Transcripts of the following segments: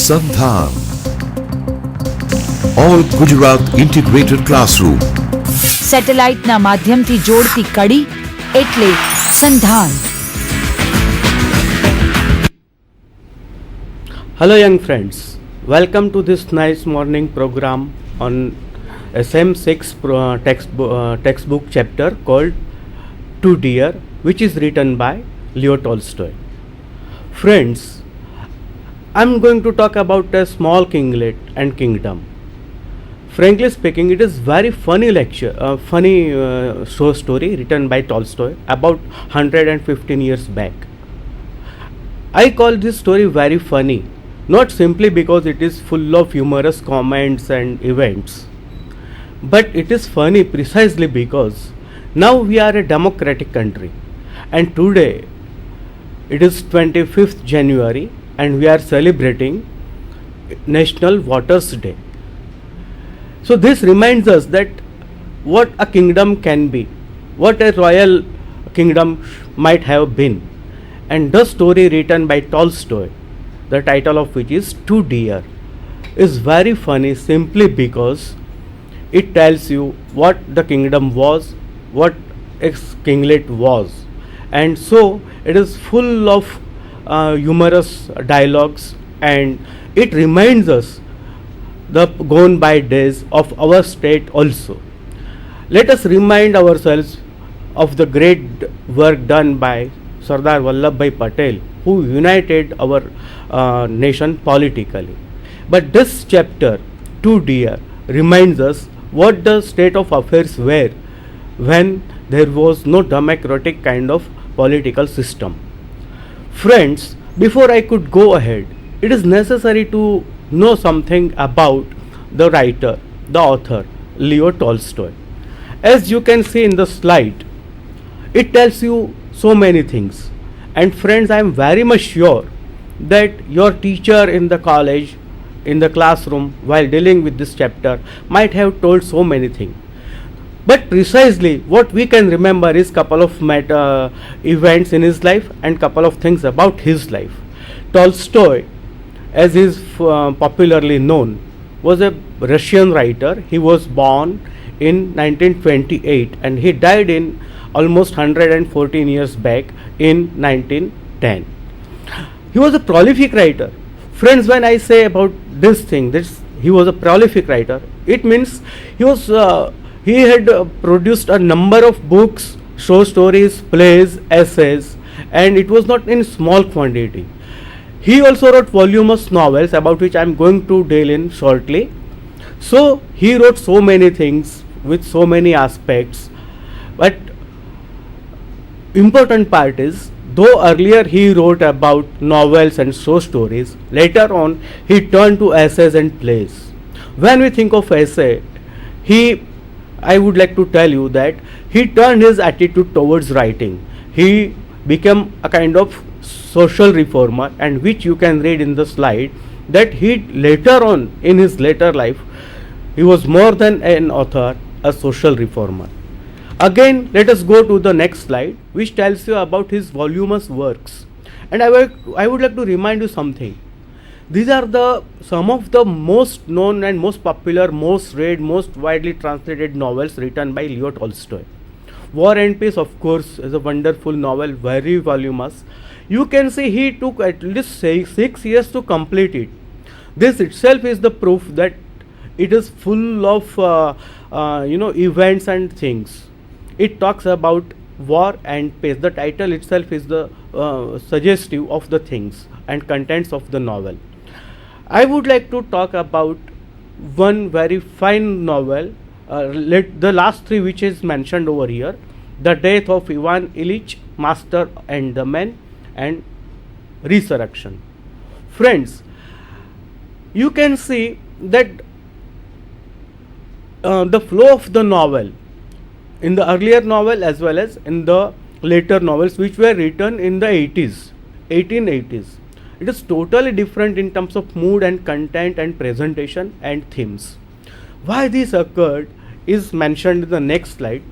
Sandhan. All Gujarat Integrated Classroom. સેટેલાઇટના માધ્યમથી જોડતી કડી એટલે સંધાન. Hello young friends, welcome to this nice morning program on SM6 textbook chapter called To Dear, which is written by Leo Tolstoy. Friends, I'm going to talk about a small kinglet and kingdom. Frankly speaking, it is very funny short story written by Tolstoy about 115 years back. I call this story very funny, not simply because it is full of humorous comments and events, but it is funny precisely because now we are a democratic country, and today it is 25th January and we are celebrating National Voters Day. So this reminds us that what a kingdom can be, what a royal kingdom might have been. And the story written by Tolstoy, the title of which is To Dear, is very funny simply because it tells you what the kingdom was, what its kinglet was. And so it is full of humorous dialogues, and it reminds us the gone by days of our state also. Let us remind ourselves of the great work done by Sardar Vallabhbhai Patel, who united our nation politically. But this chapter, To Dear, reminds us what the state of affairs were when there was no democratic kind of political system. Friends, before I could go ahead, it is necessary to know something about the writer, the author, Leo Tolstoy. As you can see in the slide, it tells you so many things. And friends, I am very much sure that your teacher in the college, in the classroom, while dealing with this chapter, might have told so many things. But precisely what we can remember is couple of events in his life and couple of things about his life. Tolstoy, as is popularly known, was a Russian writer. He was born in 1928 and he died in almost 114 years back in 1910. He was a prolific writer. Friends, when I say about this thing, this he was a prolific writer, it means he had produced a number of books, short stories, plays, essays, and it was not in small quantity. He also wrote voluminous novels about which I am going to deal in shortly. So he wrote so many things with so many aspects, but important part is, though earlier he wrote about novels and short stories, later on he turned to essays and plays. When we think of essay, I would like to tell you that he turned his attitude towards writing. He became a kind of social reformer, and which you can read in the slide that he later on in his later life, he was more than an author, a social reformer. Again, let us go to the next slide, which tells you about his voluminous works. And I would like to remind you something. These are some of the most known and most popular, most read, most widely translated novels written by Leo Tolstoy. War and Peace, of course, is a wonderful novel, very voluminous. You can see he took at least 6 years to complete it. This itself is the proof that it is full of events and things. It talks about war and peace. The title itself is the suggestive of the things and contents of the novel. I would like to talk about one very fine novel, the last three which is mentioned over here: The Death of Ivan Ilyich, Master and the Man, and Resurrection. Friends, you can see that the flow of the novel in the earlier novel as well as in the later novels which were written in the 1880s. It is totally different in terms of mood and content and presentation and themes. Why this occurred is mentioned in the next slide.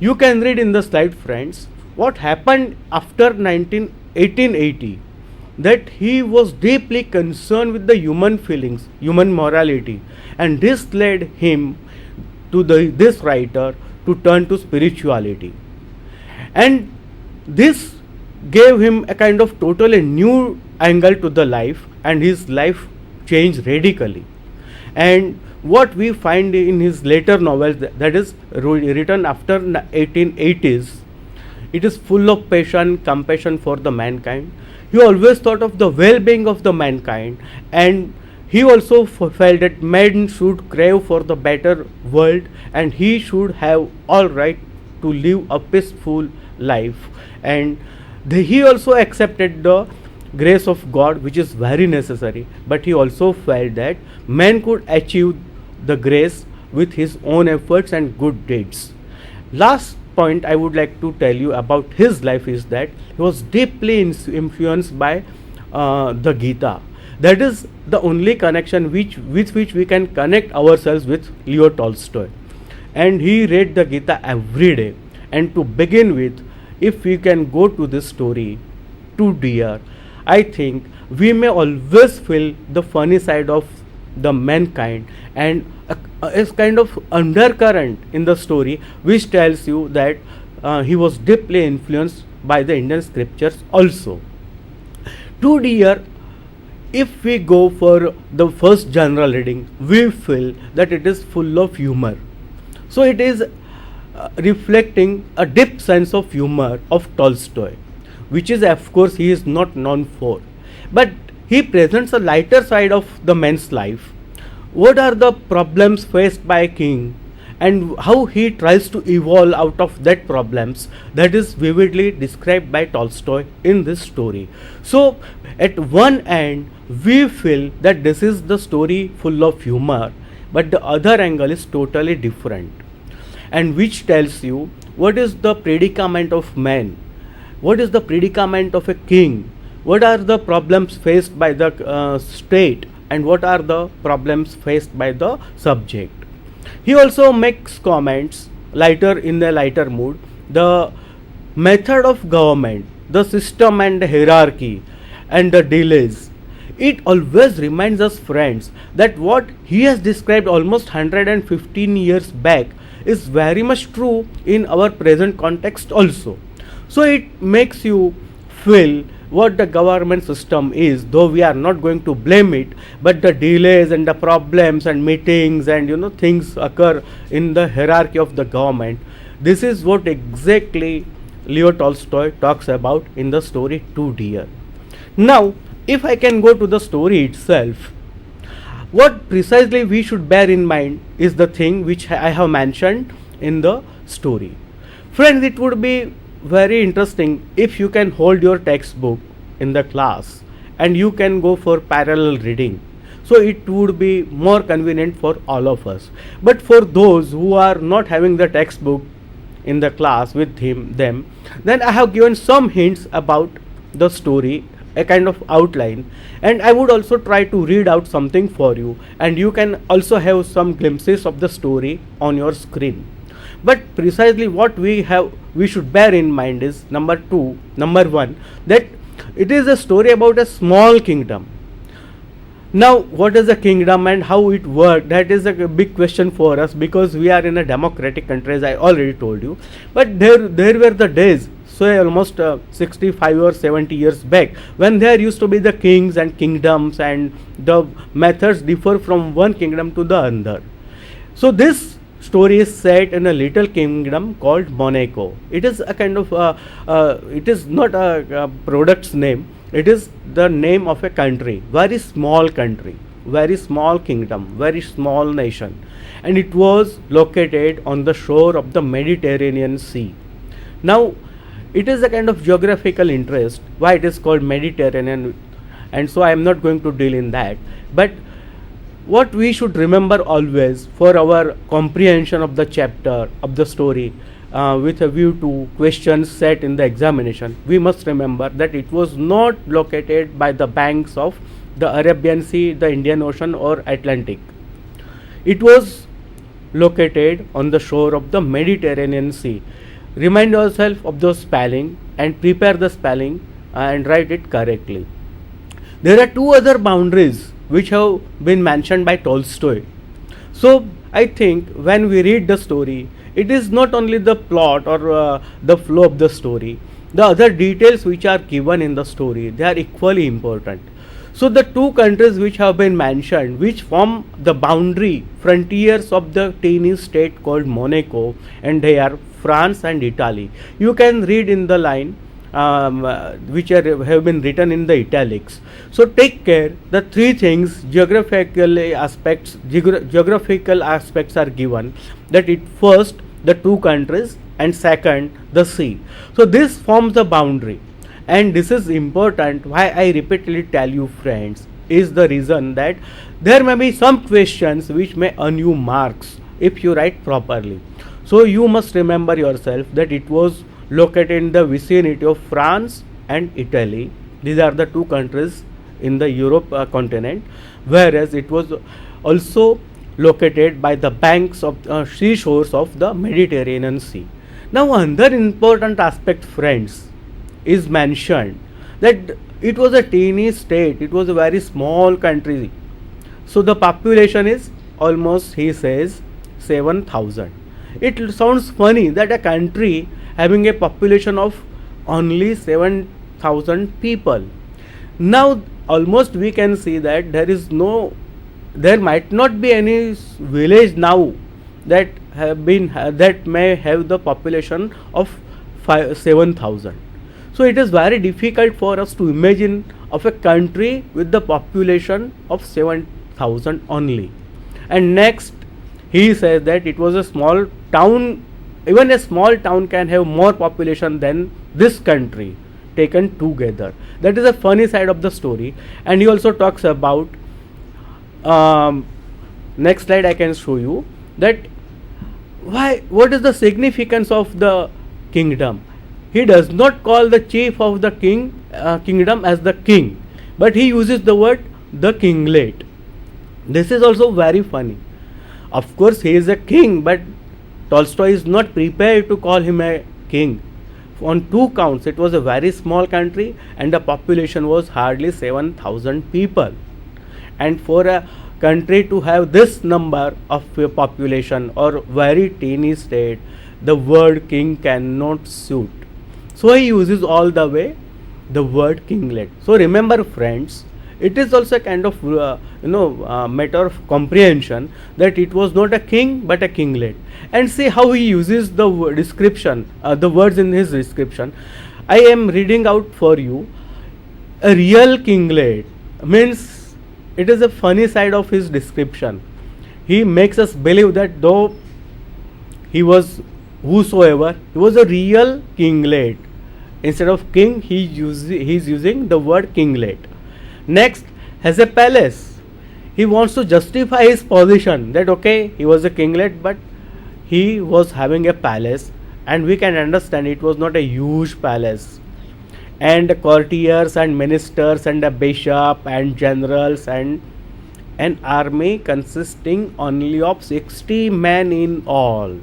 You can read in the slide, friends, what happened after 1880. that he was deeply concerned with the human feelings, human morality, and this led him to this writer to turn to spirituality. And this gave him a kind of totally new angle to the life, and his life changed radically. And what we find in his later novels, that is written after 1880s, it is full of passion, compassion for the mankind. He always thought of the well-being of the mankind, and he also felt that man should crave for the better world, and he should have all right to live a peaceful life. And he also accepted the grace of God, which is very necessary, but he also felt that man could achieve the grace with his own efforts and good deeds. Last point I would like to tell you about his life is that he was deeply influenced by the Gita. That is the only connection with which we can connect ourselves with Leo Tolstoy. And he read the Gita every day. And to begin with, if we can go to this story, Two Deer, I think we may always feel the funny side of the mankind, and a kind of undercurrent in the story which tells you that he was deeply influenced by the Indian scriptures also. Two Deer, if we go for the first general reading, we feel that it is full of humor. So it is reflecting a deep sense of humor of Tolstoy, which is of course he is not known for, but he presents a lighter side of the man's life. What are the problems faced by a king, and how he tries to evolve out of that problems, that is vividly described by Tolstoy in this story. So at one end we feel that this is the story full of humor, but the other angle is totally different, and which tells you what is the predicament of man, what is the predicament of a king, what are the problems faced by the state, and what are the problems faced by the subject. He also makes comments lighter in a lighter mood, the method of government, the system and the hierarchy, and the delays. It always reminds us, friends, that what he has described almost 115 years back is very much true in our present context also. So it makes you feel what the government system is, though we are not going to blame it, but the delays and the problems and meetings and things occur in the hierarchy of the government. This is what exactly Leo Tolstoy talks about in the story Two Deer. Now, if I can go to the story itself, what precisely we should bear in mind is the thing which I have mentioned in the story. Friends, it would be very interesting if you can hold your textbook in the class and you can go for parallel reading. So it would be more convenient for all of us. But for those who are not having the textbook in the class with them, then I have given some hints about the story, a kind of outline, and I would also try to read out something for you, and you can also have some glimpses of the story on your screen. But precisely what we should bear in mind is number one, that it is a story about a small kingdom. Now, what is a kingdom and how it works? That is a big question for us, because we are in a democratic country, as I already told you. But there were the days, so almost 65 or 70 years back, when there used to be the kings and kingdoms, and the methods differ from one kingdom to the other. So this story is set in a little kingdom called Monaco. It is a kind of it is not a product's name. It is the name of a country, very small country, very small kingdom, very small nation, and it was located on the shore of the Mediterranean Sea. Now, it is a kind of geographical interest why it is called Mediterranean, and so I am not going to deal in that. But what we should remember always for our comprehension of the chapter, of the story, with a view to questions set in the examination, we must remember that it was not located by the banks of the Arabian Sea, the Indian Ocean or Atlantic. It was located on the shore of the Mediterranean Sea. Remind yourself of the spelling and prepare the spelling and write it correctly. There are two other boundaries which have been mentioned by Tolstoy. So I think when we read the story, it is not only the plot or the flow of the story, the other details which are given in the story, they are equally important. So the two countries which have been mentioned, which form the boundary frontiers of the tiny state called Monaco, and they are France and Italy. You can read in the line which have been written in the italics. So take care, the three things, geographical aspects are given, that it first the two countries and second the sea. So this forms the boundary, and this is important. Why I repeatedly tell you, friends, is the reason that there may be some questions which may earn you marks if you write properly. So you must remember yourself that it was located in the vicinity of France and Italy. These are the two countries in the Europe continent, whereas it was also located by the banks of seashores of the Mediterranean Sea. Now another important aspect, friends, is mentioned that it was a teeny state, it was a very small country. So the population is almost, he says, 7,000. It sounds funny that a country having a population of only 7,000 people. Now almost we can see that there might not be any village now that may have the population of 7,000. So it is very difficult for us to imagine of a country with the population of 7,000 only. And next he says that it was a small town. Even a small town can have more population than this country taken together. That is a funny side of the story. And he also talks about, next slide I can show you, that what is the significance of the kingdom. He does not call the chief of the kingdom as the king, but he uses the word the kinglet. This is also very funny. Of course he is a king, but Tolstoy is not prepared to call him a king. On two counts, it was a very small country and the population was hardly 7,000 people. And for a country to have this number of population or very teeny state, the word king cannot suit. So he uses all the way the word kinglet. So remember, friends, it is also a kind of matter of comprehension that it was not a king but a kinglet. And see how he uses the description, the words in his description. I am reading out for you. A real kinglet means, it is a funny side of his description. He makes us believe that though he was whosoever, he was a real kinglet. Instead of king, he is using the word kinglet. Next, has a palace. He wants to justify his position that okay, he was a kinglet, but he was having a palace, and we can understand it was not a huge palace. And courtiers and ministers and a bishop and generals and an army consisting only of 60 men in all.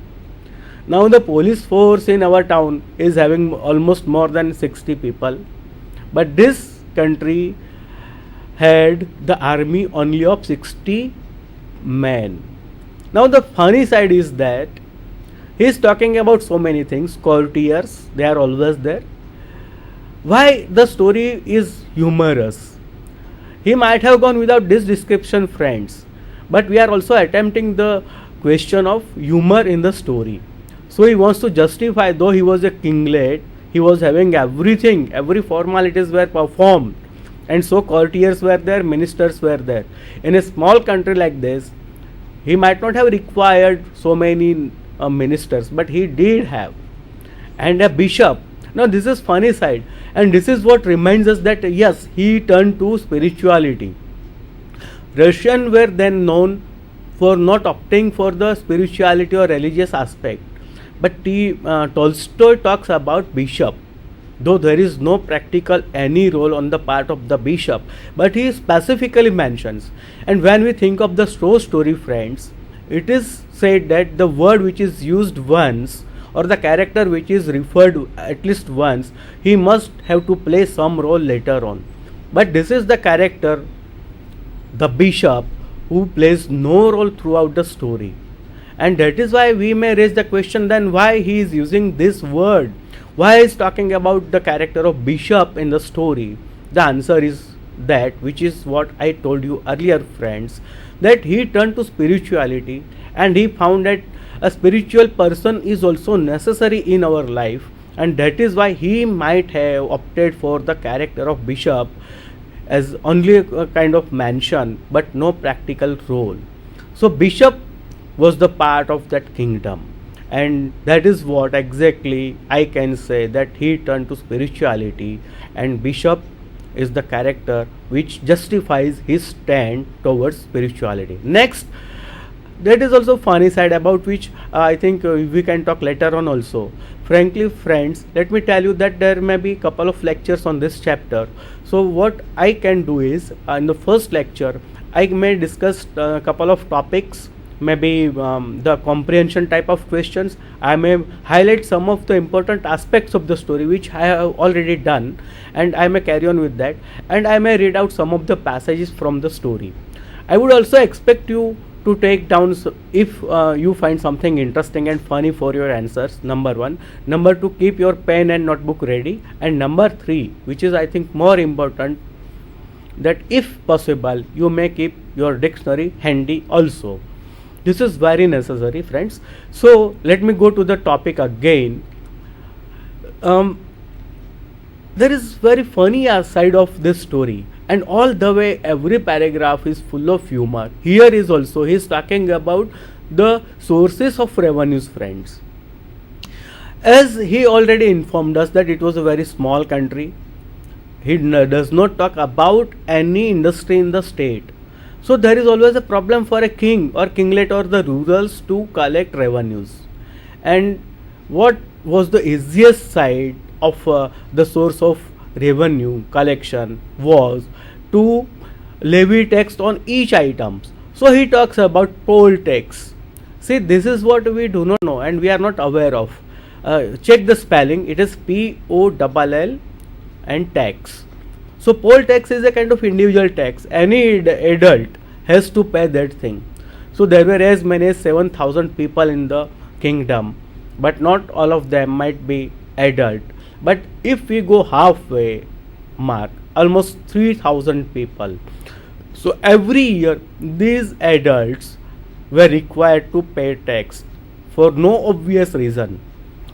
Now the police force in our town is having almost more than 60 people, but this country had the army only of 60 men. Now the funny side is that he is talking about so many things. Courtiers, they are always there. Why the story is humorous? He might have gone without this description, friends, but we are also attempting the question of humor in the story. So he wants to justify, though he was a kinglet, he was having everything, every formalities were performed, and so courtiers were there, ministers were there. In a small country like this, he might not have required so many ministers, but he did have, and a bishop. Now this is funny side, and this is what reminds us that yes, he turned to spirituality. Russians were then known for not opting for the spirituality or religious aspect, but Tolstoy talks about bishop, though there is no practical any role on the part of the bishop, but he specifically mentions. And when we think of the story, friends, it is said that the word which is used once, or the character which is referred at least once, he must have to play some role later on. But this is the character, the bishop, who plays no role throughout the story. And that is why we may raise the question, then why he is using this word? Why is talking about the character of bishop in the story? The answer is that, which is what I told you earlier, friends, that he turned to spirituality and he found that a spiritual person is also necessary in our life, and that is why he might have opted for the character of bishop as only a kind of mention but no practical role. So bishop was the part of that kingdom, and that is what exactly I can say, that he turned to spirituality, and bishop is the character which justifies his stand towards spirituality. Next, that is also funny side about which I think we can talk later on also. Frankly, friends, let me tell you that there may be couple of lectures on this chapter. So what I can do is, in the first lecture I may discuss a couple of topics, maybe the comprehension type of questions. I may highlight some of the important aspects of the story which I have already done, and I may carry on with that, and I may read out some of the passages from the story. I would also expect you to take down if you find something interesting and funny for your answers, number one. Number two, keep your pen and notebook ready. And number three, which is I think more important, that if possible you may keep your dictionary handy also. This is very necessary, friends. So let me go to the topic again. There is very funny side of this story, and all the way every paragraph is full of humor. Here is also he is talking about the sources of revenues, friends. As he already informed us that it was a very small country, he does not talk about any industry in the state. So there is always a problem for a king or kinglet or the rurals to collect revenues. And what was the easiest side of the source of revenue collection was to levy tax on each items. So he talks about poll tax. See, this is what we do not know and we are not aware of. Check the spelling. It is POLL and tax. So poll tax is a kind of individual tax. Any adult has to pay that thing. So there were as many as 7,000 people in the kingdom, but not all of them might be adult. But if we go halfway mark, almost 3,000 people. So every year these adults were required to pay tax for no obvious reason.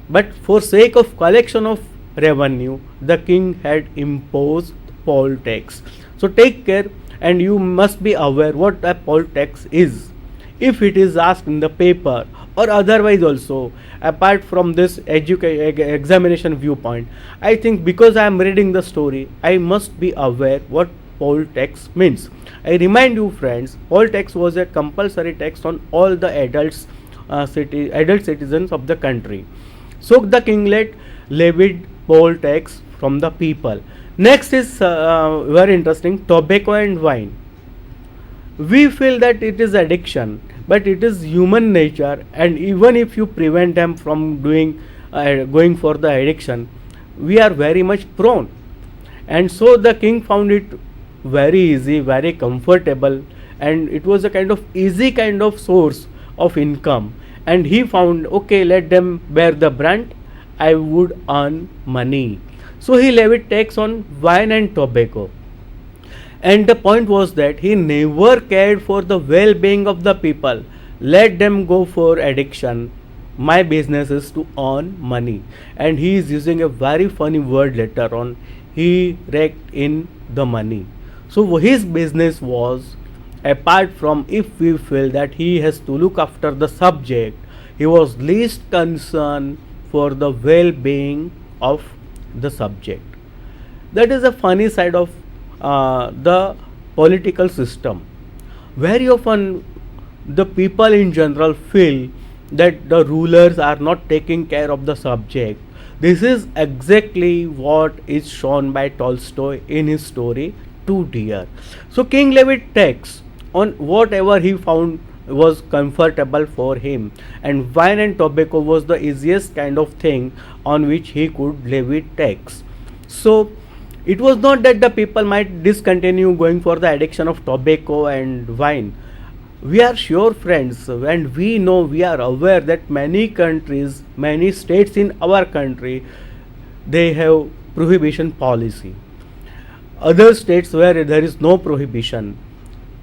But for sake of collection of revenue, the king had imposed poll tax. So take care, and you must be aware what a poll tax is. If it is asked in the paper or otherwise also, apart from this examination viewpoint, I think because I am reading the story, I must be aware what poll tax means. I remind you, friends, poll tax was a compulsory tax on all the adult citizens of the country. So the kinglet levied poll tax from the people. Next is very interesting, tobacco and wine. We feel that it is addiction, but it is human nature, and even if you prevent them from going for the addiction, we are very much prone. And so the king found it very easy, very comfortable, and it was a kind of easy kind of source of income. And he found, okay, let them bear the brunt, I would earn money. So he levied tax on wine and tobacco. And the point was that he never cared for the well-being of the people. Let them go for addiction. My business is to earn money. And he is using a very funny word later on. He raked in the money. So his business was, apart from if we feel that he has to look after the subject, he was least concerned for the well-being of the subject. That is a funny side of the political system. Very often the people in general feel that the rulers are not taking care of the subject. This is exactly what is shown by Tolstoy in his story Two Deer. So king levied tax on whatever he found was comfortable for him, and wine and tobacco was the easiest kind of thing on which he could levy tax. So It was not that the people might discontinue going for the addiction of tobacco and wine. We are sure, friends, and we know, we are aware that many countries, many states in our country, they have prohibition policy. Other states where there is no prohibition,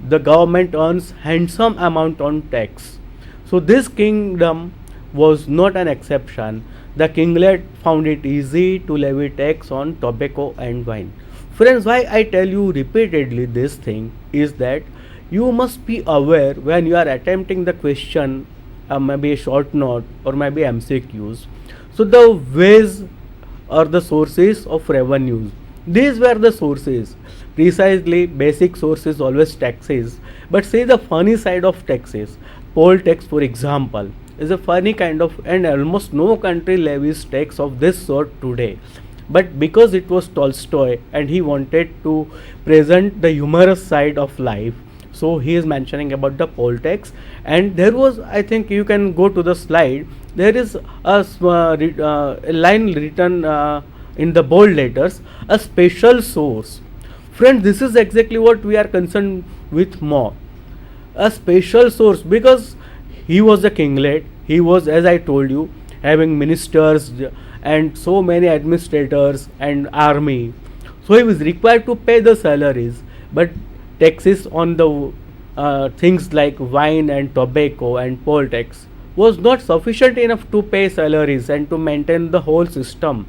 the government earns handsome amount on tax. So this kingdom was not an exception. The kinglet found it easy to levy tax on tobacco and wine. Friends, why I tell you repeatedly this thing is that you must be aware when you are attempting the question, maybe a short note or maybe MCQs. So the ways or the sources of revenues. These were the sources. Precisely, basic source is always taxes. But say the funny side of taxes. Poll tax, for example, is a funny kind of, and almost no country levies tax of this sort today. But because it was Tolstoy and he wanted to present the humorous side of life, so he is mentioning about the poll tax. And there was, I think you can go to the slide, there is a line written in the bold letters, a special source. Friends, this is exactly what we are concerned with more. A special source, because he was a kinglet, he was, as I told you, having ministers and so many administrators and army. So he was required to pay the salaries, but taxes on the things like wine and tobacco and poll tax was not sufficient enough to pay salaries and to maintain the whole system.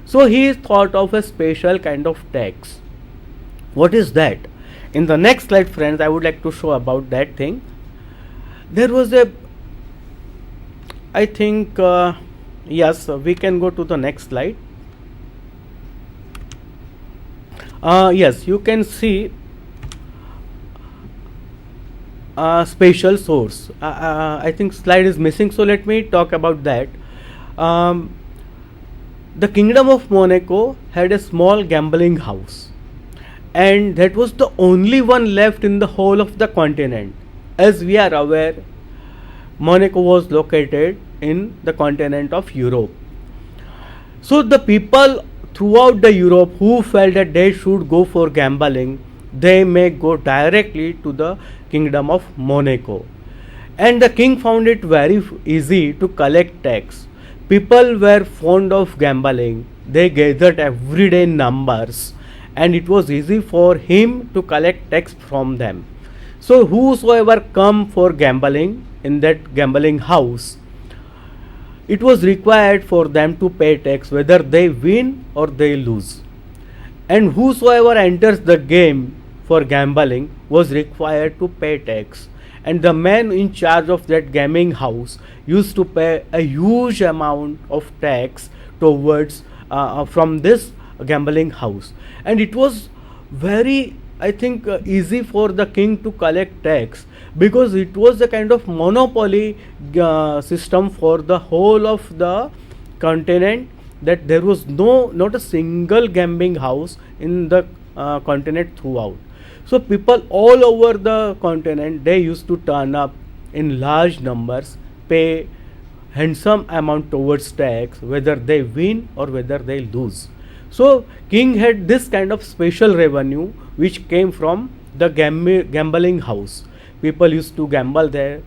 So he thought of a special kind of tax. What is that? In the next slide, friends, I would like to show about that thing. There was a, I think, yes, we can go to the next slide. Yes, you can see special source. I think slide is missing, so let me talk about that. The Kingdom of Monaco had a small gambling house, and that was the only one left in the whole of the continent. As we are aware, Monaco was located in the continent of Europe. So the people throughout the Europe who felt that they should go for gambling, they may go directly to the Kingdom of Monaco. And the king found it very easy to collect tax. People were fond of gambling. They gathered everyday numbers, and it was easy for him to collect tax from them. So whosoever come for gambling in that gambling house, it was required for them to pay tax whether they win or they lose. And whosoever enters the game for gambling was required to pay tax. And the man in charge of that gaming house used to pay a huge amount of tax towards from this gambling house. And it was very, I think, easy for the king to collect tax, because it was a kind of monopoly system for the whole of the continent, that there was not a single gambling house in the continent throughout. So people all over the continent, they used to turn up in large numbers, pay handsome amount towards tax whether they win or whether they lose. So king had this kind of special revenue which came from the gambling house. People used to gamble there,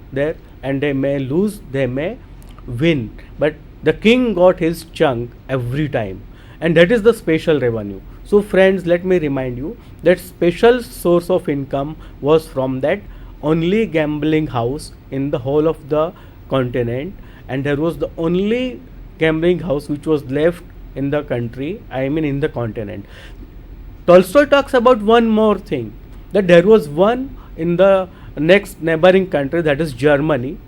and they may lose, they may win, but the king got his chunk every time, and that is the special revenue. So friends, let me remind you that special source of income was from that only gambling house in the whole of the continent, and there was the only gambling house which was left in the country, I mean in the continent. Tolstoy talks about one more thing, that there was one in the next neighboring country, that is Germany,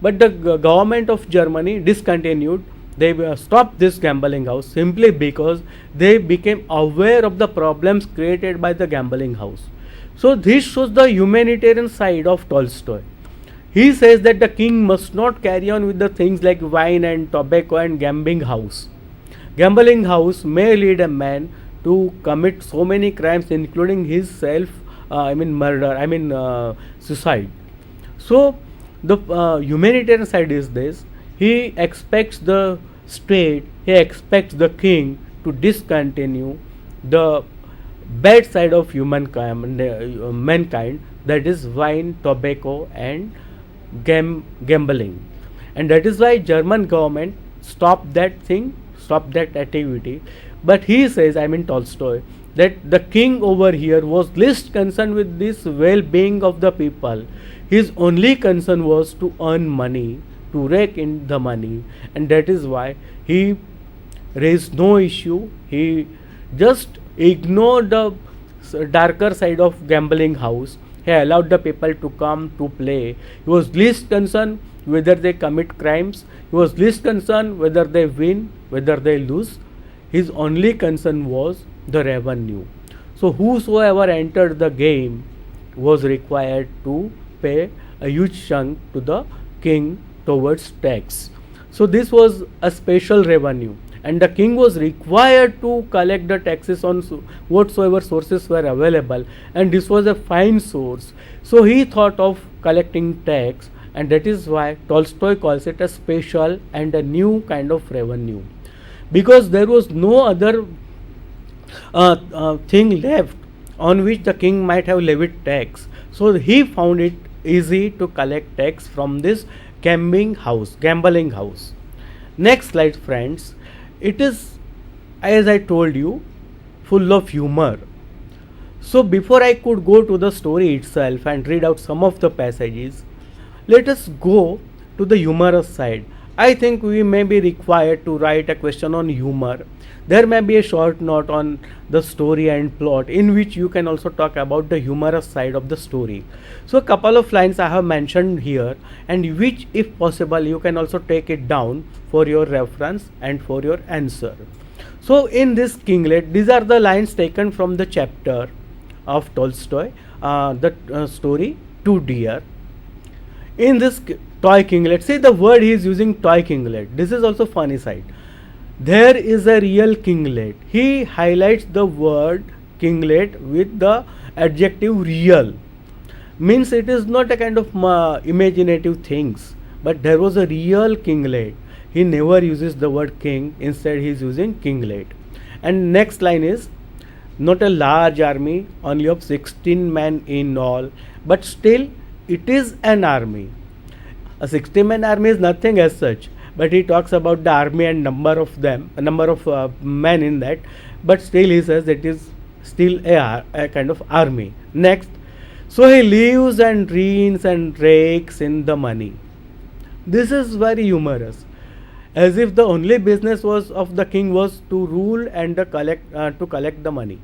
but the government of Germany discontinued, they stopped this gambling house simply because they became aware of the problems created by the gambling house. So this shows the humanitarian side of Tolstoy. He says that the king must not carry on with the things like wine and tobacco and gambling house. Gambling house may lead a man to commit so many crimes, including his suicide. So the humanitarian side is this: he expects the state, he expects the king to discontinue the bad side of mankind, that is wine, tobacco, and gambling. And that is why German government stopped that thing, stopped that activity. But he says, I mean Tolstoy, that the king over here was least concerned with this well-being of the people. His only concern was to earn money, to rake in the money, and that is why he raised no issue. He just ignored the darker side of gambling house. He allowed the people to come to play. He was least concerned whether they commit crimes. He was least concerned whether they win, whether they lose. His only concern was the revenue. So whosoever entered the game was required to pay a huge chunk to the king towards tax. So this was a special revenue, and the king was required to collect the taxes on whatsoever sources were available, and this was a fine source. So he thought of collecting tax, and that is why Tolstoy calls it a special and a new kind of revenue, because there was no other thing left on which the king might have levied tax. So he found it easy to collect tax from this gambling house. Next slide, friends. It is, as I told you, full of humor. So before I could go to the story itself and read out some of the passages, let us go to the humorous side. I think we may be required to write a question on humor. There may be a short note on the story and plot in which you can also talk about the humorous side of the story. So a couple of lines I have mentioned here, and which if possible you can also take it down for your reference and for your answer. So in this Kinglet, these are the lines taken from the chapter of Tolstoy, the story Two Deer. In this toy kinglet, see the word he is using, toy kinglet. This is also funny side. There is a real kinglet. He highlights the word kinglet with the adjective real. Means it is not a kind of imaginative things, but there was a real kinglet. He never uses the word king, instead he is using kinglet. And next line is, not a large army, only of 16 men in all, but still it is an army. A 60-man army is nothing as such, but he talks about the army and number of men in that, but still he says it is still a kind of army. Next, so he leaves and reins and rakes in the money. This is very humorous, as if the only business was of the king was to rule and to collect the money.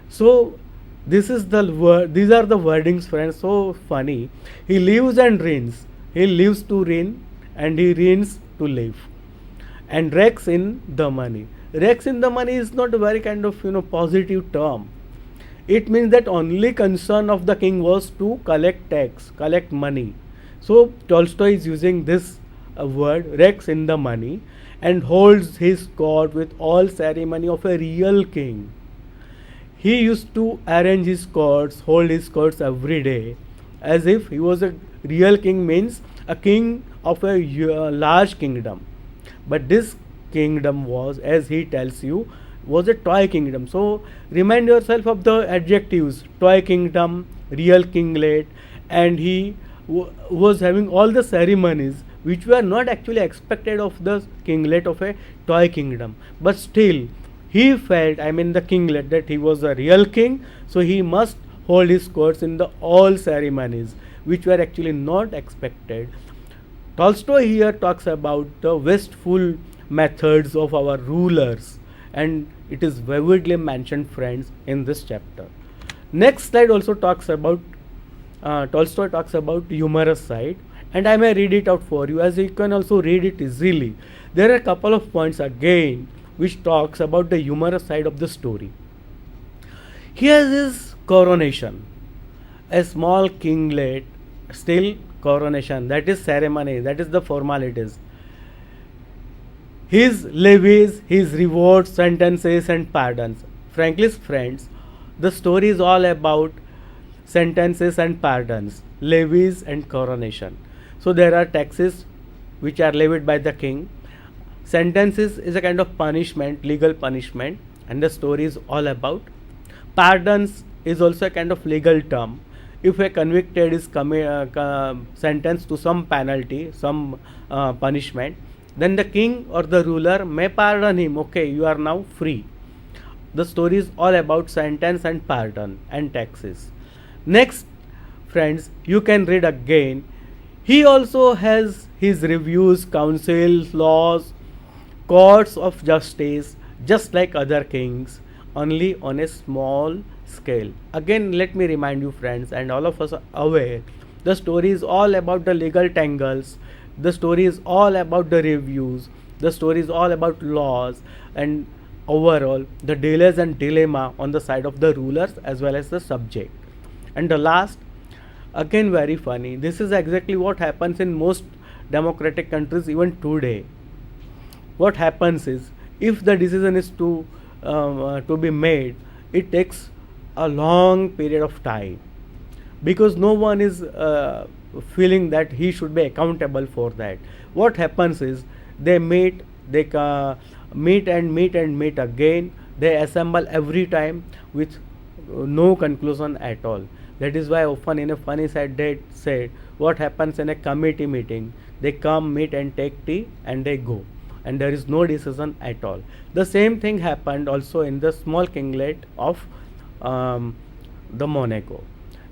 So this is the word. These are the wordings, friends. So funny. He lives and reigns. He lives to reign, and he reigns to live. And rakes in the money. Rakes in the money is not a very kind of positive term. It means that only concern of the king was to collect tax, collect money. So Tolstoy is using this word, rakes in the money, and holds his court with all ceremony of a real king. He used to arrange his courts, hold his courts every day, as if he was a real king, means a king of a large kingdom. But this kingdom was, as he tells you, was a toy kingdom. So remind yourself of the adjectives: toy kingdom, real kinglet, and he was having all the ceremonies which were not actually expected of the kinglet of a toy kingdom. But still, he felt, the kinglet, that he was a real king, so he must hold his courts in the all ceremonies which were actually not expected. Tolstoy here talks about the wasteful methods of our rulers, and it is vividly mentioned, friends, in this chapter. Next slide also talks about Tolstoy talks about humorous side, and I may read it out for you, as you can also read it easily. There are a couple of points again which talks about the humorous side of the story. Here is coronation, a small kinglet, still coronation, that is ceremony, that is the formalities. His levies, his rewards, sentences and pardons. Frankly, friends, the story is all about sentences and pardons, levies and coronation. So there are taxes which are levied by the king. Sentences is a kind of punishment, legal punishment, and the story is all about Pardons is also a kind of legal term. If a convicted is sentenced to some penalty, some punishment, then the king or the ruler may pardon him. Okay, you are now free. The story is all about sentence and pardon and taxes. Next, friends, you can read again. He also has his reviews, councils, laws, courts of justice, just like other kings, only on a small scale. Again, let me remind you, friends, and all of us are aware, the story is all about the legal tangles, the story is all about the reviews, the story is all about laws, and overall, the delays and dilemma on the side of the rulers as well as the subject. And the last, again, very funny, this is exactly what happens in most democratic countries even today. What happens is, if the decision is to be made, it takes a long period of time, because no one is feeling that he should be accountable for that. What happens is, they meet and meet again, they assemble every time with no conclusion at all. That is why often in a funny side they say, what happens in a committee meeting, they come, meet and take tea and they go, and there is no decision at all. The same thing happened also in the small kinglet of the Monaco.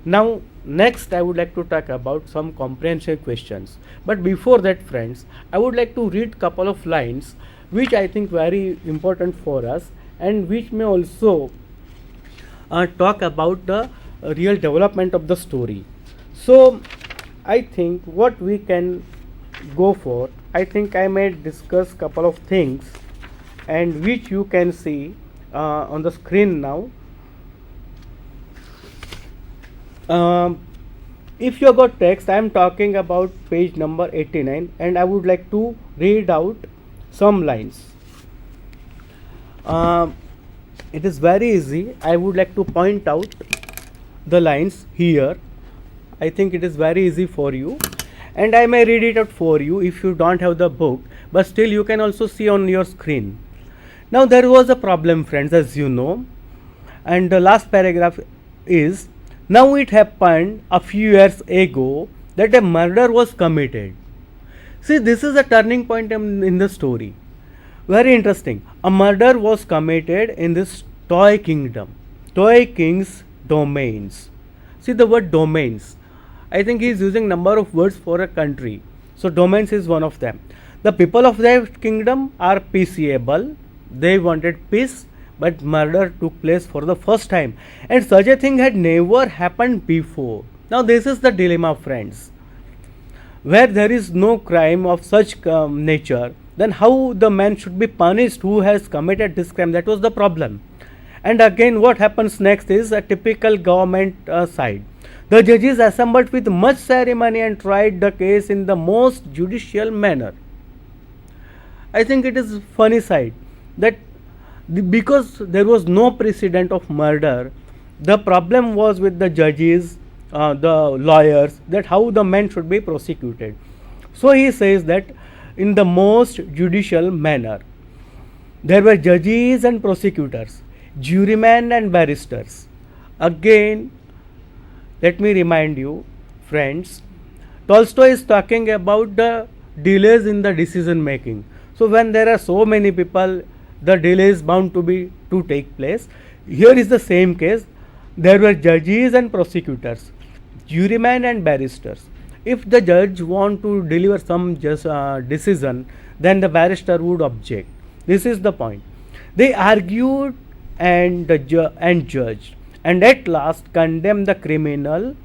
Now next I would like to talk about some comprehension questions, but before that, friends, I would like to read couple of lines which I think very important for us, and which may also talk about the real development of the story. So I think what we can go for, I think I may discuss couple of things, and which you can see on the screen now. If you got text, I am talking about page number 89, and I would like to read out some lines. It is very easy. I would like to point out the lines here. I think it is very easy for you, and I may read it out for you if you don't have the book, but still you can also see on your screen. Now there was a problem, friends, as you know, and the last paragraph is, now it happened a few years ago that a murder was committed. See, this is a turning point in the story. Very interesting. A murder was committed in this toy kingdom, toy king's domains. See the word domains. I think he is using number of words for a country. So domains is one of them. The people of that kingdom are peaceable. They wanted peace, but murder took place for the first time, and such a thing had never happened before. Now this is the dilemma, friends. Where there is no crime of such nature, then how the man should be punished who has committed this crime? That was the problem. And again, what happens next is a typical government side. The judges assembled with much ceremony and tried the case in the most judicial manner. I think it is funny side that because there was no precedent of murder, the problem was with the judges, the lawyers, that how the man should be prosecuted. So he says that in the most judicial manner. There were judges and prosecutors, jurymen and barristers. Again, let me remind you, friends, Tolstoy is talking about the delays in the decision making. So when there are so many people, the delay is bound to take place. Here is the same case. There were judges and prosecutors, jurymen and barristers. If the judge want to deliver some decision, then the barrister would object. This is the point. They argued and judged, and at last condemned the criminal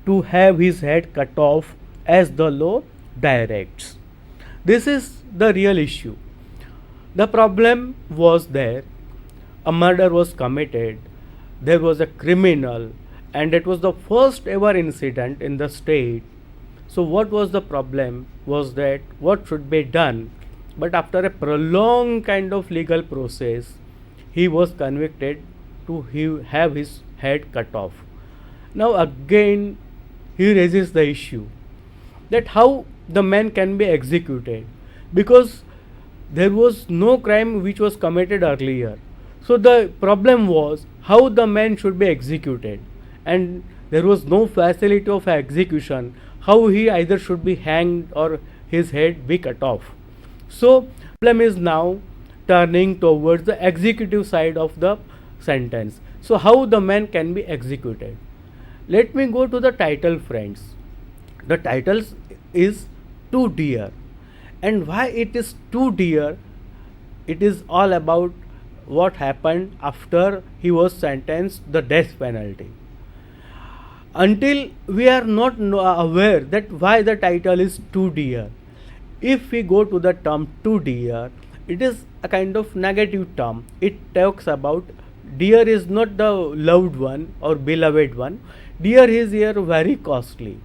to have his head cut off as the law directs. This is the real issue. The problem was there. A murder was committed. There was a criminal, and it was the first ever incident in the state. So what was the problem was that what should be done, but after a prolonged kind of legal process, he was convicted to have his head cut off. Now again he raises the issue that how the man can be executed, because there was no crime which was committed earlier. So the problem was how the man should be executed, and there was no facility of execution, how he either should be hanged or his head be cut off. So problem is now turning towards the executive side of the sentence. So how the man can be executed? Let me go to the title, friends. The title is Too Dear. And why it is too dear? It is all about what happened after he was sentenced the death penalty. Until we are not aware that why the title is Too Dear. If we go to the term too dear, it is a kind of negative term. It talks about dear is not the loved one or beloved one. Dear is here very costly.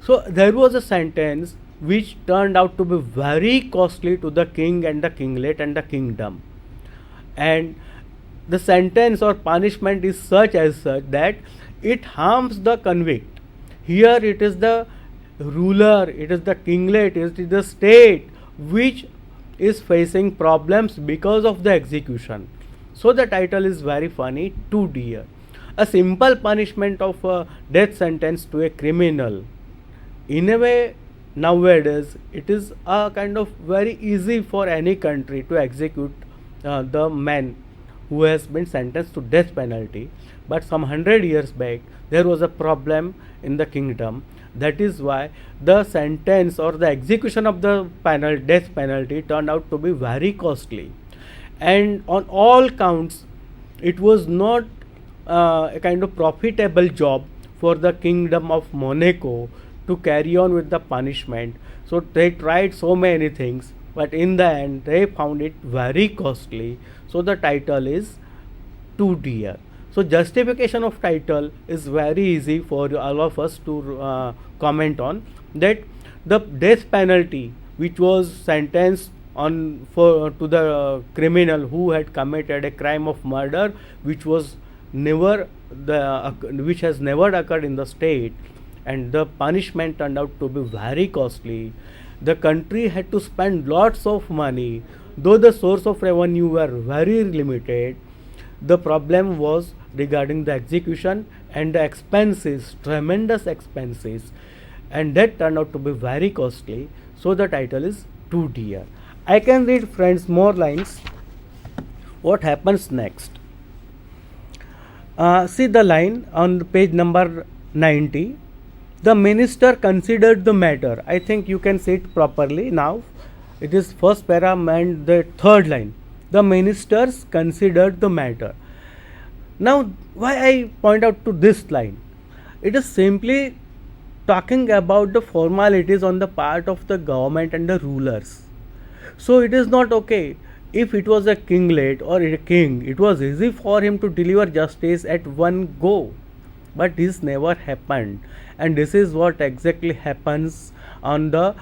So there was a sentence which turned out to be very costly to the king and the kinglet and the kingdom. And the sentence or punishment is such that it harms the convict. Here it is the ruler, it is the kinglet, it is the state which is facing problems because of the execution. So the title is very funny, Too Dear. A simple punishment of a death sentence to a criminal. In a way, nowadays it is a kind of very easy for any country to execute the man who has been sentenced to death penalty. But some 100 years back there was a problem in the kingdom. That is why the sentence or the execution of the death penalty turned out to be very costly, and on all counts it was not a kind of profitable job for the kingdom of Monaco to carry on with the punishment. So they tried so many things, but in the end they found it very costly. So the title is Too Dear. So justification of title is very easy for all of us to comment on, that the death penalty which was sentenced on to the criminal who had committed a crime of murder which was which has never occurred in the state, and the punishment turned out to be very costly. The country had to spend lots of money, though the source of revenue were very limited. The problem was regarding the execution and the expenses, tremendous expenses, and that turned out to be very costly. So the title is Too Dear. I can read, friends, more lines. What happens next? See the line on page number 90. The minister considered the matter. I think you can see it properly now. It is first para and the third line. The ministers considered the matter. Now, why I point out to this line? It is simply talking about the formalities on the part of the government and the rulers. So it is not okay. If it was a kinglet or a king, it was easy for him to deliver justice at one go. But this never happened, and this is what exactly happens on the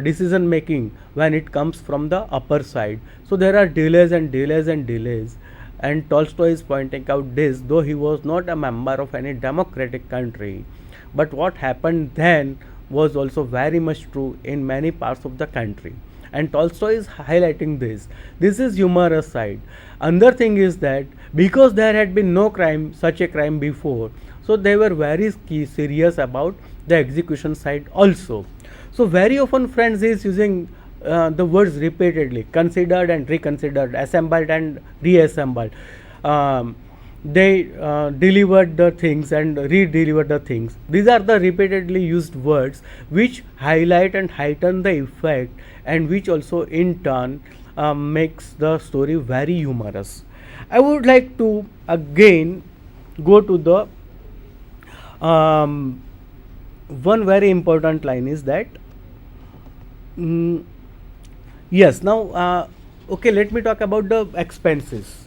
decision making when it comes from the upper side. So there are delays and delays and delays, and Tolstoy is pointing out this, though he was not a member of any democratic country. But what happened then was also very much true in many parts of the country, and Tolstoy is highlighting this. This is humorous side. Another thing is that because there had been no crime, such a crime before, so they were very serious about the execution side also. So very often, friends, is using the words repeatedly: considered and reconsidered, assembled and reassembled. They delivered the things and re-delivered the things. These are the repeatedly used words which highlight and heighten the effect, and which also in turn makes the story very humorous. I would like to again go to the one very important line is that yes, now okay, let me talk about the expenses.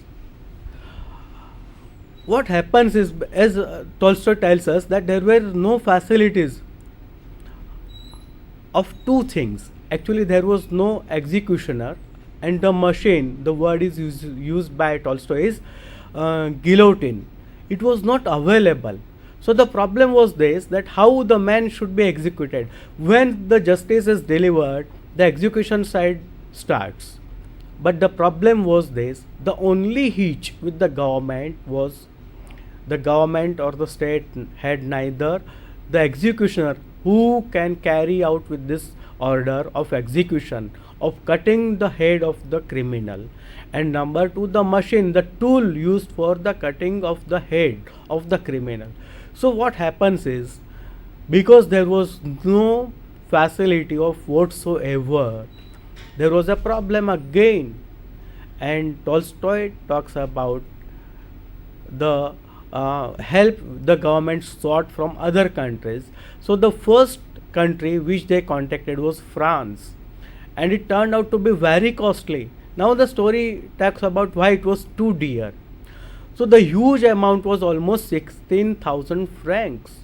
What happens is, as Tolstoy tells us, that there were no facilities of two things. Actually, there was no executioner, and the machine, the word is used by Tolstoy is guillotine. It was not available. So the problem was this, that how the man should be executed. When the justice is delivered, the execution side starts. But the problem was this: the only hitch with the government was the government or the state had neither the executioner who can carry out with this order of execution of cutting the head of the criminal, and number two, the machine, the tool used for the cutting of the head of the criminal. So what happens is, because there was no facility of whatsoever, there was a problem again. And Tolstoy talks about the help the government sought from other countries. So the first country which they contacted was France, and it turned out to be very costly. Now the story talks about why it was too dear. So the huge amount was almost 16,000 francs,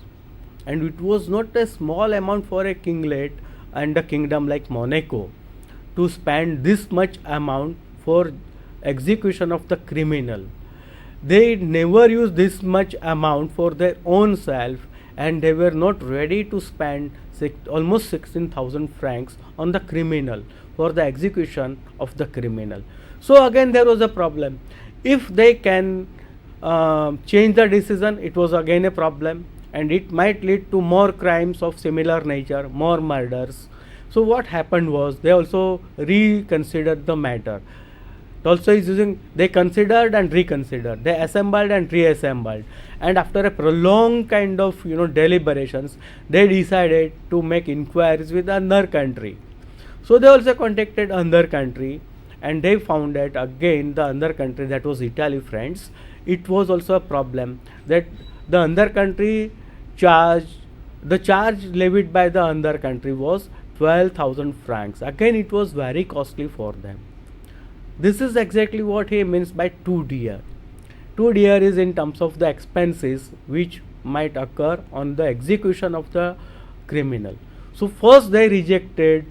and it was not a small amount for a kinglet and a kingdom like Monaco to spend this much amount for execution of the criminal. They never used this much amount for their own self, and they were not ready to spend almost 16,000 francs on the criminal for the execution of the criminal. So again there was a problem. If they can change the decision, it was again a problem, and it might lead to more crimes of similar nature, more murders. So what happened was, they also reconsidered the matter. Tolstoy is using, they considered and reconsidered, they assembled and reassembled, and after a prolonged kind of deliberations, they decided to make inquiries with another country. So they also contacted another country, and they found that again the other country, that was Italy, friends, it was also a problem that the other country the charge levied by the other country was 12,000 francs. Again it was very costly for them. This is exactly what he means by too dear. Too dear is in terms of the expenses which might occur on the execution of the criminal. So first they rejected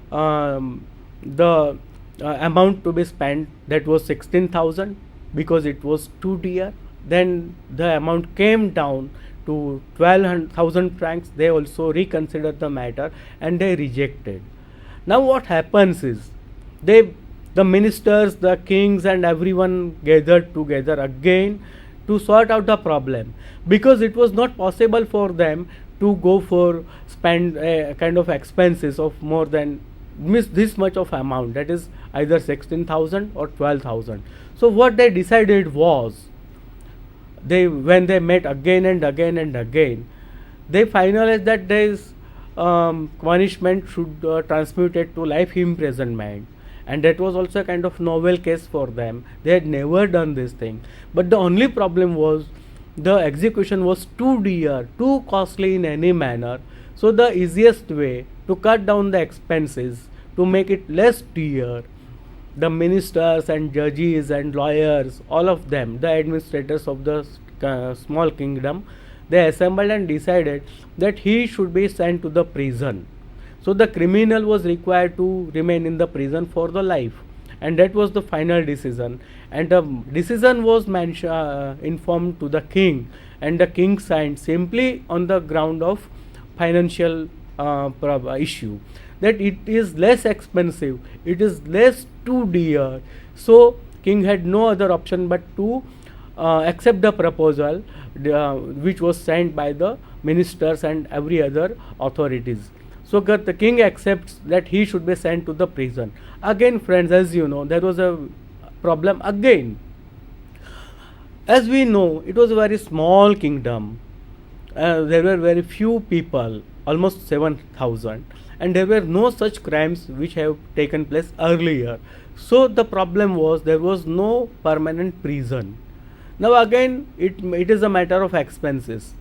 the amount to be spent, that was 16,000, because it was too dear. Then the amount came down to 12,000 francs. They also reconsidered the matter and they rejected. Now what happens is, the ministers, the kings and everyone gathered together again to sort out the problem, because it was not possible for them to go for spend a kind of expenses of more than this much of amount, that is either 16,000 or 12,000. So what they decided was, when they met again and again and again, they finalized that this punishment should transmuted to life imprisonment. And that was also a kind of novel case for them. They had never done this thing. But the only problem was, the execution was too dear, too costly in any manner. So the easiest way to cut down the expenses, to make it less dear, the ministers and judges and lawyers, all of them, the administrators of the small kingdom, they assembled and decided that he should be sent to the prison. So the criminal was required to remain in the prison for the life, and that was the final decision. And the decision was informed to the king, and the king signed simply on the ground of financial issue, that it is less expensive, it is less too dear. So king had no other option but to accept the proposal which was sent by the ministers and every other authorities. So the king accepts that he should be sent to the prison. Again, friends, as you know, there was a problem again. As we know, it was a very small kingdom. There were very few people, almost 7,000, and there were no such crimes which have taken place earlier. So the problem was, there was no permanent prison. Now again, it is a matter of expenses.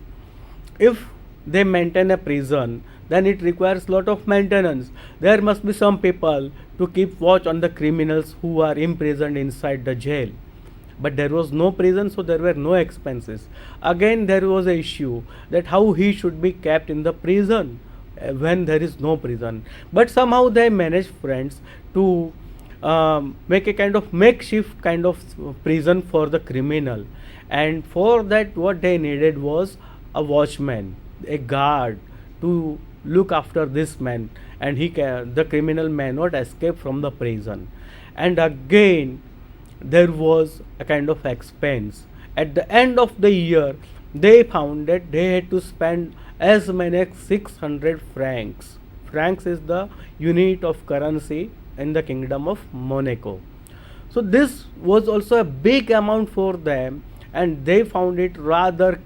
If they maintain a prison, then it requires lot of maintenance. There must be some people to keep watch on the criminals who are imprisoned inside the jail. But there was no prison, so there were no expenses. Again there was a issue that how he should be kept in the prison when there is no prison. But somehow they managed, friends, to make a kind of makeshift kind of prison for the criminal. And for that, what they needed was a watchman, a guard, to look after this man. and the criminal may not escape from the prison. And again, there was a kind of expense. At the end of the year, they found that they had to spend as many as 600 francs. Francs is the unit of currency in the kingdom of Monaco. So this was also a big amount for them, and they found it rather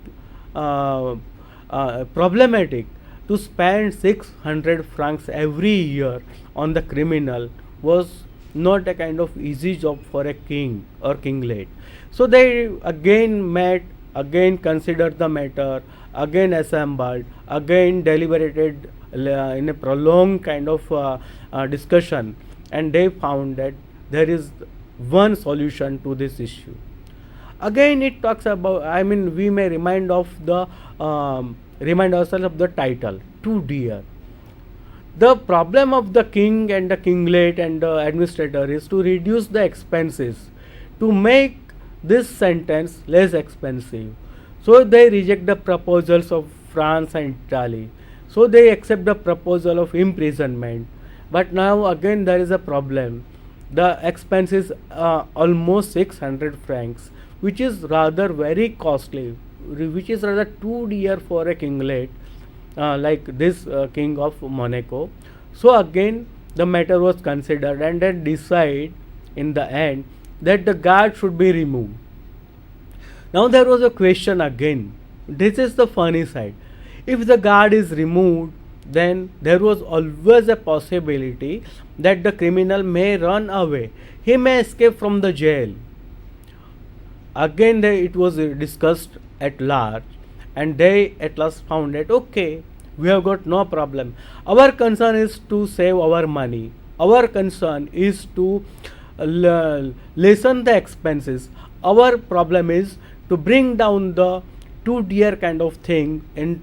problematic to spend 600 francs every year on the criminal. Was not a kind of easy job for a king or kinglet. So they again met, again considered the matter, again assembled, again deliberated in a prolonged kind of discussion, and they found that there is one solution to this issue. Again, it talks about, we may remind ourselves of the title, Too Dear. The problem of the king and the kinglet and the administrator is to reduce the expenses, to make this sentence less expensive. So they reject the proposals of France and Italy. So they accept the proposal of imprisonment. But now again there is a problem. The expense is almost 600 francs, which is rather very costly, which is rather too dear for a kinglet like this king of Monaco. So again the matter was considered, and then decide in the end that the guard should be removed. Now there was a question again. This is the funny side. If the guard is removed, then there was always a possibility that the criminal may run away. He may escape from the jail. Again it was discussed at large, and they at last found that okay, we have got no problem. Our concern is to save our money. Our concern is to lessen the expenses. Our problem is to bring down the too dear kind of thing in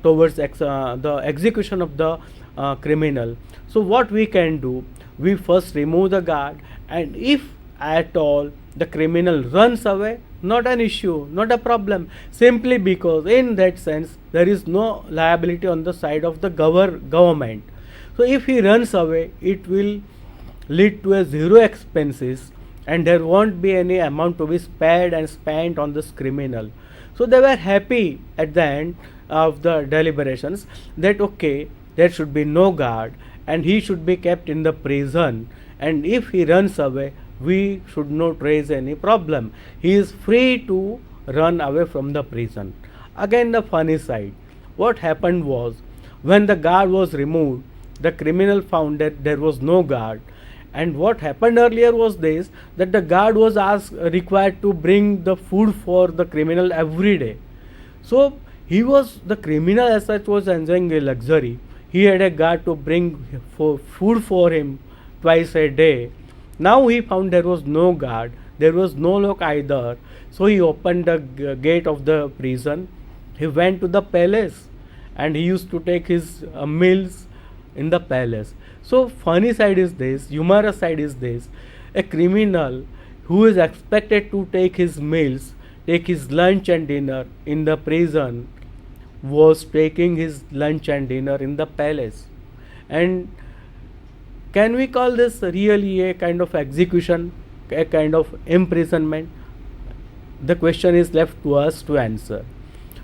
towards the execution of the criminal. So what we can do, we first remove the guard, and if at all the criminal runs away, not an issue, not a problem, simply because in that sense there is no liability on the side of the government. So if he runs away, it will lead to a zero expenses, and there won't be any amount to be spared and spent on this criminal. So they were happy at the end of the deliberations that okay, there should be no guard and he should be kept in the prison, and if he runs away, we should not raise any problem. He is free to run away from the prison. Again the funny side. What happened was, when the guard was removed, the criminal found that there was no guard. And what happened earlier was this, that the guard was required to bring the food for the criminal every day. So the criminal as such was enjoying a luxury. He had a guard to bring food for him twice a day. Now he found there was no guard, there was no lock either. So he opened the gate of the prison. He went to the palace, and he used to take his meals in the palace. So funny side is this, humorous side is this: a criminal who is expected to take his meals, take his lunch and dinner in the prison, was taking his lunch and dinner in the palace. And can we call this really a kind of execution, a kind of imprisonment? The question is left to us to answer.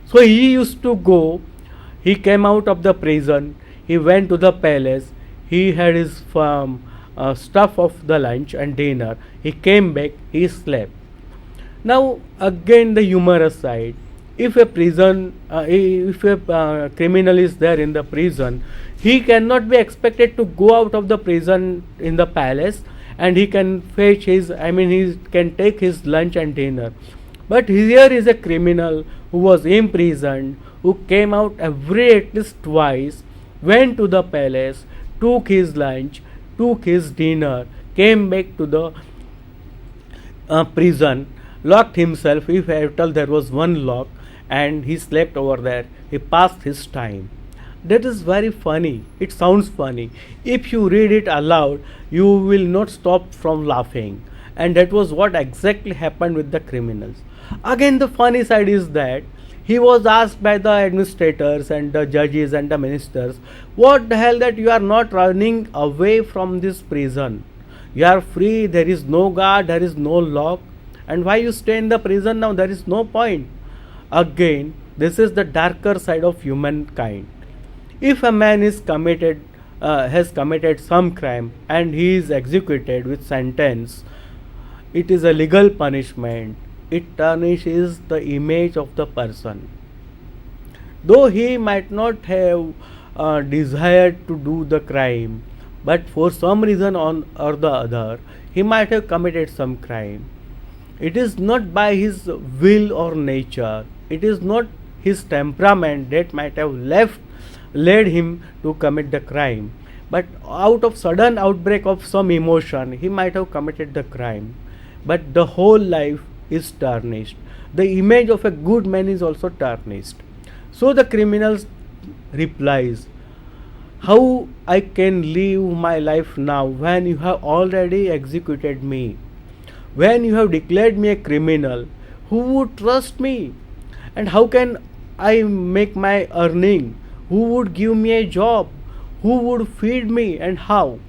So he used to go, he came out of the prison, he went to the palace, he had his stuff of the lunch and dinner, he came back, he slept. Now again the humorous side. If a criminal is there in the prison, he cannot be expected to go out of the prison in the palace, and he can fetch he can take his lunch and dinner. But here is a criminal who was imprisoned, who came out at least twice, went to the palace, took his lunch, took his dinner, came back to the prison, locked himself, if after there was one lock, and he slept over there. He passed his time. That is very funny. It sounds funny. If you read it aloud, you will not stop from laughing. And that was what exactly happened with the criminals. Again, the funny side is that He was asked by the administrators and the judges and the ministers, what the hell that you are not running away from this prison? You are free, there is no guard, there is no lock, and why you stay in the prison now? There is no point. Again, this is the darker side of humankind. If a man has committed some crime and he is executed with sentence, it is a legal punishment. It tarnishes the image of the person. Though he might not have desired to do the crime, but for some reason or the other, he might have committed some crime. It is not by his will or nature, it is not his temperament that might have led him to commit the crime, but out of sudden outbreak of some emotion he might have committed the crime, but the whole life is tarnished. The image of a good man is also tarnished. So the criminal replies, how I can live my life now when you have already executed me? When you have declared me a criminal, who would trust me? And how can I make my earning? Who would give me a job? Who would feed me and how?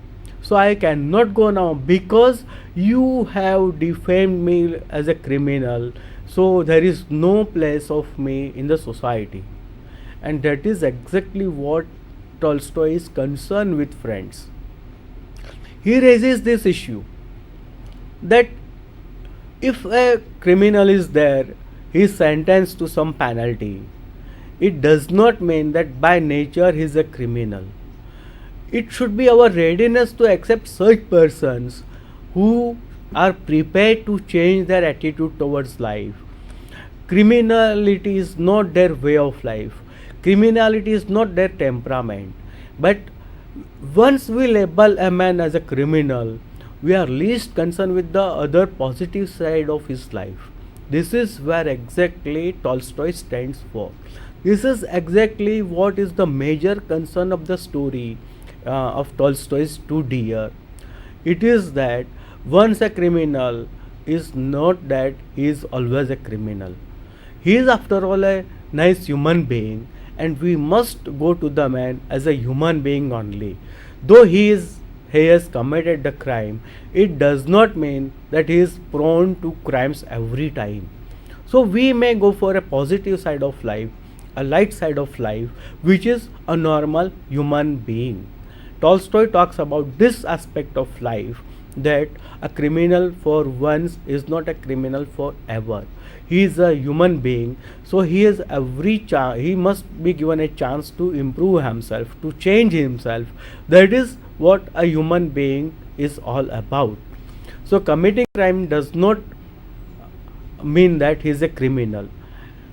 So I cannot go now because you have defamed me as a criminal. So there is no place of me in the society. And that is exactly what Tolstoy is concerned with, friends. He raises this issue that if a criminal is there, he is sentenced to some penalty. It does not mean that by nature he is a criminal. It should be our readiness to accept such persons who are prepared to change their attitude towards life. Criminality is not their way of life. Criminality is not their temperament. But once we label a man as a criminal, we are least concerned with the other positive side of his life. This is where exactly Tolstoy stands for. This is exactly what is the major concern of the story of Tolstoy's Two Deer. It is that once a criminal is not that he is always a criminal. He is after all a nice human being, and we must go to the man as a human being only. Though he has committed the crime, it does not mean that he is prone to crimes every time. So we may go for a positive side of life, a light side of life, which is a normal human being. Tolstoy talks about this aspect of life, that a criminal for once is not a criminal forever. He is a human being, so he has he must be given a chance to improve himself, to change himself. That is what a human being is all about. So committing crime does not mean that he is a criminal.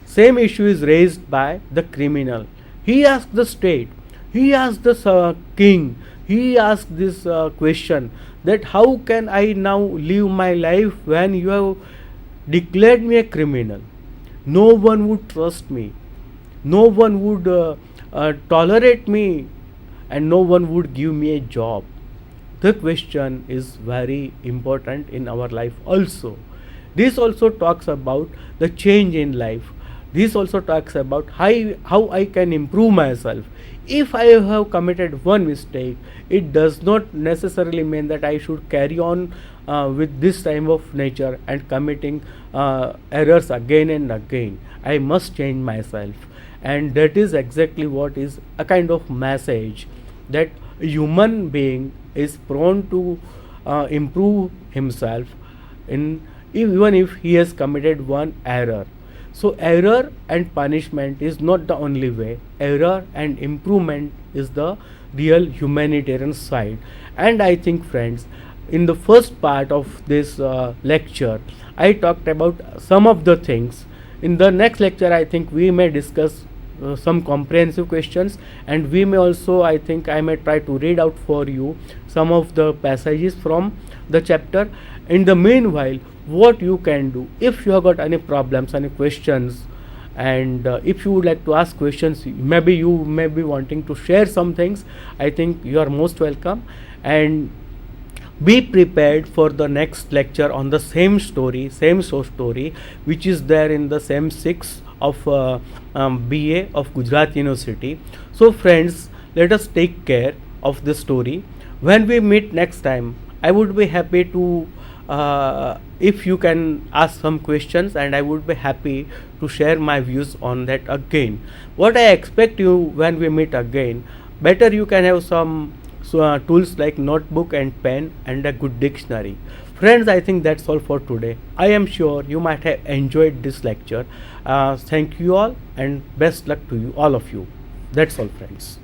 Same issue is raised by the criminal. He asked the state, he asked the king, he asked this question, that how can I now live my life when you have declared me a criminal? No one would trust me, no one would tolerate me, and no one would give me a job. The question is very important in our life also. This also talks about the change in life. This also talks about how I can improve myself. If I have committed one mistake, it does not necessarily mean that I should carry on with this type of nature and committing errors again and again. I must change myself, and that is exactly what is a kind of message, that a human being is prone to improve himself even if he has committed one error. So error and punishment is not the only way. Error and improvement is the real humanitarian side. And I think, friends, in the first part of this lecture, I talked about some of the things. In the next lecture, I think we may discuss some comprehensive questions, and we may also, I think I may try to read out for you some of the passages from the chapter. In the meanwhile, what you can do, if you have got any problems, any questions, and if you would like to ask questions, maybe you may be wanting to share some things, I think you are most welcome. And be prepared for the next lecture on the same story, which is there in the same 6 of BA of Gujarat University. So friends, let us take care of this story. When we meet next time, I would be happy to if you can ask some questions, and I would be happy to share my views on that again. What I expect you when we meet again, better you can have some tools like notebook and pen and a good dictionary. Friends, I think that's all for today. I am sure you might have enjoyed this lecture. Thank you all and best luck to you, all of you. That's all, friends.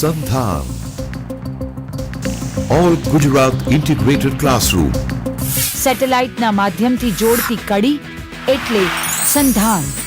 Sandhan. All Gujarat Integrated Classroom. સેટેલાઇટના માધ્યમથી જોડતી કડી એટલે સંધાન.